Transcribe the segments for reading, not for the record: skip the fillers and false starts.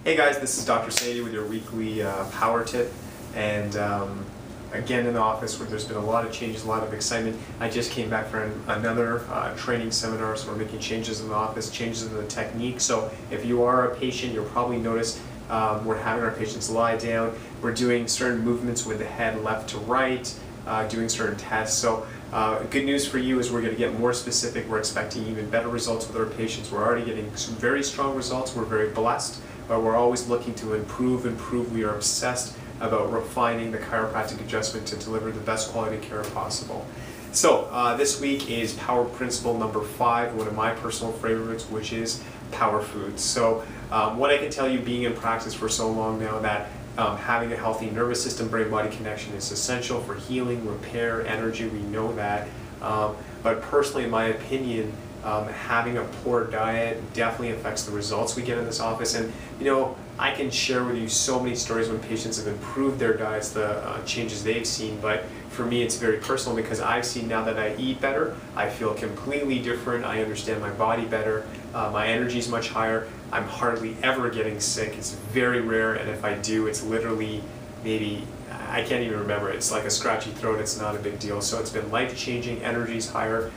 Hey guys, this is Dr. Sadie with your weekly power tip, and again in the office where there's been a lot of changes, a lot of excitement. I just came back from another training seminar, so we're making changes in the office, changes in the technique. So if you are a patient, you'll probably notice we're having our patients lie down. We're doing certain movements with the head left to right, doing certain tests. So good news for you is we're going to get more specific. We're expecting even better results with our patients. We're already getting some very strong results. We're very blessed, but we're always looking to improve. We are obsessed about refining the chiropractic adjustment to deliver the best quality care possible. So this week is power principle number 5, one of my personal favorites, which is power foods. So what I can tell you, being in practice for so long now, that having a healthy nervous system brain-body connection is essential for healing, repair, energy. We know that. But personally, in my opinion, having a poor diet definitely affects the results we get in this office. And you know, I can share with you so many stories when patients have improved their diets, the changes they've seen. But for me, it's very personal because I've seen now that I eat better, I feel completely different. I understand my body better. My energy is much higher. I'm hardly ever getting sick. It's very rare, and if I do, it's literally maybe, I can't even remember. It's like a scratchy throat. It's not a big deal. So it's been life-changing. Energy's higher.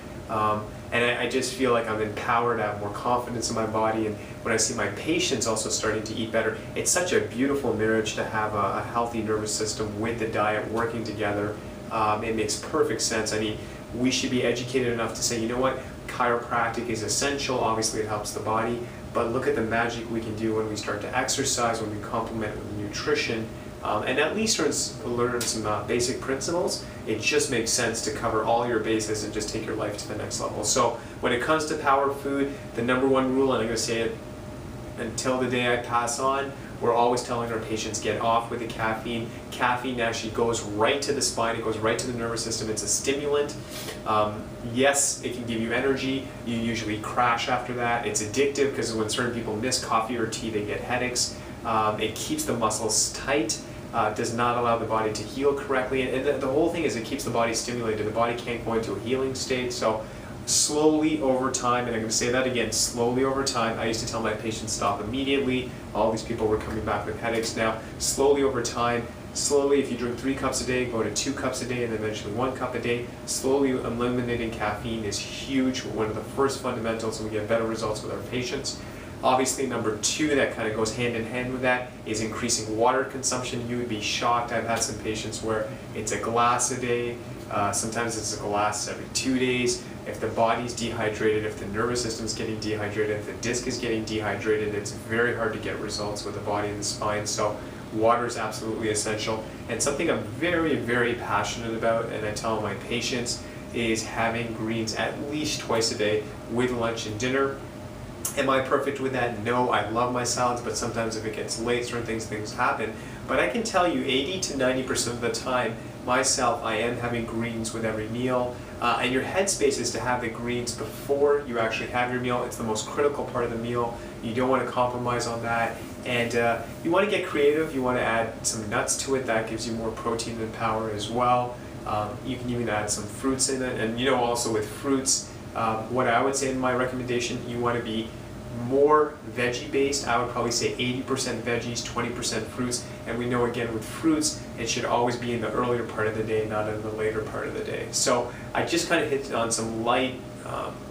And I just feel like I'm empowered, I have more confidence in my body, and when I see my patients also starting to eat better, it's such a beautiful marriage to have a healthy nervous system with the diet working together. It makes perfect sense. I mean, we should be educated enough to say, you know what, chiropractic is essential. Obviously it helps the body, but look at the magic we can do when we start to exercise, when we complement with nutrition, and at least learn some basic principles. It just makes sense to cover all your bases and just take your life to the next level. So when it comes to power food, the number one rule, and I'm going to say it until the day I pass on, we're always telling our patients, get off with the caffeine. Caffeine actually goes right to the spine, it goes right to the nervous system. It's a stimulant. Yes, it can give you energy. You usually crash after that. It's addictive because when certain people miss coffee or tea, they get headaches. It keeps the muscles tight. Does not allow the body to heal correctly, and the whole thing is it keeps the body stimulated. The body can't go into a healing state. So slowly over time, and I'm going to say that again, slowly over time, I used to tell my patients stop immediately. All these people were coming back with headaches. Now slowly over time, if you drink 3 cups a day, go to 2 cups a day, and eventually 1 cup a day. Slowly eliminating caffeine is huge, one of the first fundamentals, and we get better results with our patients. Obviously, number 2 that kind of goes hand in hand with that is increasing water consumption. You would be shocked. I've had some patients where it's a glass a day. Sometimes it's a glass every 2 days. If the body's dehydrated, if the nervous system's getting dehydrated, if the disc is getting dehydrated, it's very hard to get results with the body and the spine. So water is absolutely essential. And something I'm very, very passionate about, and I tell my patients, is having greens at least twice a day with lunch and dinner. Am I perfect with that? No, I love my salads, but sometimes if it gets late, certain things happen. But I can tell you 80 to 90% of the time, myself, I am having greens with every meal. And your headspace is to have the greens before you actually have your meal. It's the most critical part of the meal. You don't want to compromise on that. And you want to get creative. You want to add some nuts to it. That gives you more protein and power as well. You can even add some fruits in it. And you know, also with fruits, what I would say in my recommendation, you want to be more veggie based. I would probably say 80% veggies, 20% fruits. And we know again with fruits, it should always be in the earlier part of the day, not in the later part of the day. So I just kind of hit on some light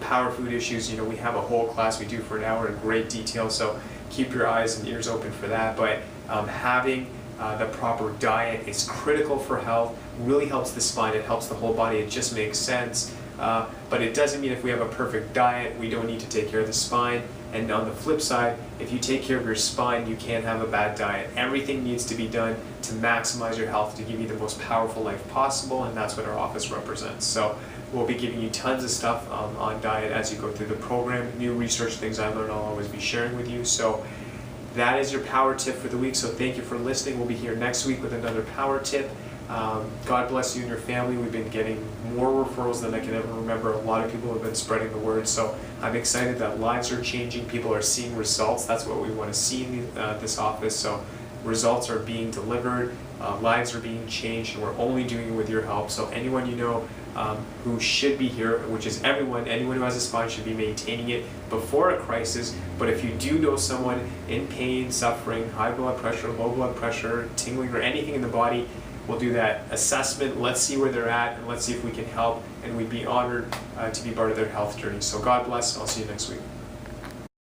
power food issues. You know, we have a whole class we do for an hour in great detail, so keep your eyes and ears open for that. But having the proper diet is critical for health, really helps the spine, it helps the whole body, it just makes sense. But it doesn't mean if we have a perfect diet, we don't need to take care of the spine. And on the flip side, if you take care of your spine, you can't have a bad diet. Everything needs to be done to maximize your health, to give you the most powerful life possible, and that's what our office represents. So we'll be giving you tons of stuff on diet as you go through the program. New research, things I learned, I'll always be sharing with you. So that is your power tip for the week. So thank you for listening. We'll be here next week with another power tip. God bless you and your family. We've been getting more referrals than I can ever remember. A lot of people have been spreading the word, so I'm excited that lives are changing. People are seeing results. That's what we want to see in this office. So results are being delivered, lives are being changed, and we're only doing it with your help. So anyone you know who should be here, which is everyone. Anyone who has a spine should be maintaining it before a crisis. But if you do know someone in pain, suffering, high blood pressure, low blood pressure, tingling, or anything in the body, we'll do that assessment. Let's see where they're at, and let's see if we can help. And we'd be honored to be part of their health journey. So God bless. I'll see you next week.